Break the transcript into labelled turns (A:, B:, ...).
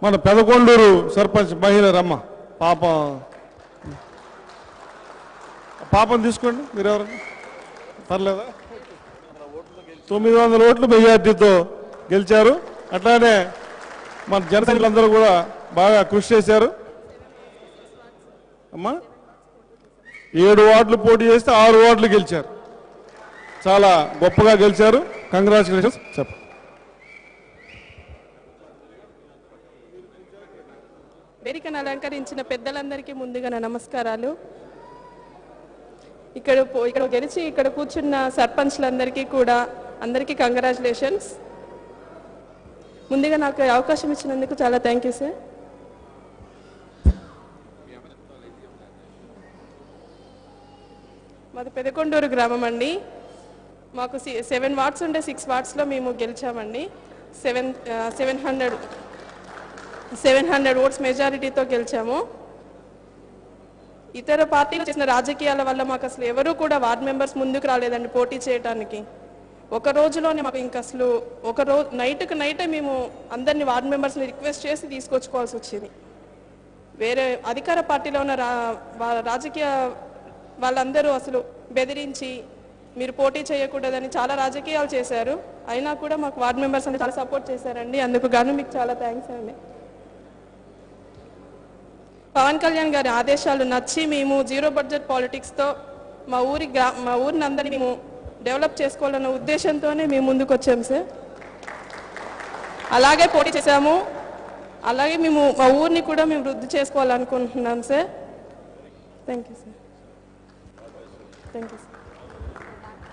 A: మన పెదకొండూరు సర్పంచ్ మహిళ రమ్మ పాపం తీసుకోండి మీరెవరు పర్లేదా 900 ఓట్లు మెజార్టీతో గెలిచారు. అట్లానే మన జనసైనికులందరూ కూడా బాగా కృషి చేశారు. అమ్మా 7 వార్డులు పోటీ చేస్తే 6 వార్డులు గెలిచారు. చాలా గొప్పగా గెలిచారు. కంగ్రాచులేషన్స్. చెప్ప
B: వేదికను అలంకరించిన పెద్దలందరికీ ముందుగా నా నమస్కారాలు. ఇక్కడ గెలిచి ఇక్కడ కూర్చున్న సర్పంచ్లందరికీ కూడా అందరికీ కంగ్రాచులేషన్స్. ముందుగా నాకు అవకాశం ఇచ్చినందుకు చాలా థ్యాంక్ యూ సార్. మాది పెదకొండూరు గ్రామం అండి. మాకు 7 వార్డ్స్ ఉంటే 6 వార్డ్స్లో మేము గెలిచామండి. 700 ఓట్స్ మెజారిటీతో గెలిచాము. ఇతర పార్టీలు చేసిన రాజకీయాల వల్ల మాకు అసలు ఎవరూ కూడా వార్డ్ మెంబర్స్ ముందుకు రాలేదండి పోటీ చేయడానికి. ఒక రోజులోనే మాకు ఇంకా అసలు నైట్కి నైటే మేము అందరినీ వార్డ్ మెంబర్స్ని రిక్వెస్ట్ చేసి తీసుకొచ్చుకోవాల్సి వచ్చింది. వేరే అధికార పార్టీలో ఉన్న రాజకీయ వాళ్ళందరూ అసలు బెదిరించి మీరు పోటీ చేయకూడదని చాలా రాజకీయాలు చేశారు. అయినా కూడా మాకు వార్డ్ మెంబర్స్ అని చాలా సపోర్ట్ చేశారండి. అందుకు గాను మీకు చాలా థ్యాంక్స్ అండి. పవన్ కళ్యాణ్ గారి ఆదేశాలు నచ్చి మేము 0 బడ్జెట్ పాలిటిక్స్తో మా ఊరిని అందరినీ మేము డెవలప్ చేసుకోవాలన్న ఉద్దేశంతోనే మేము ముందుకు వచ్చాము సార్. అలాగే పోటీ చేశాము. అలాగే మేము మా ఊరిని కూడా మేము వృద్ధి చేసుకోవాలనుకుంటున్నాం sir. Thank you sir. Thank you sir.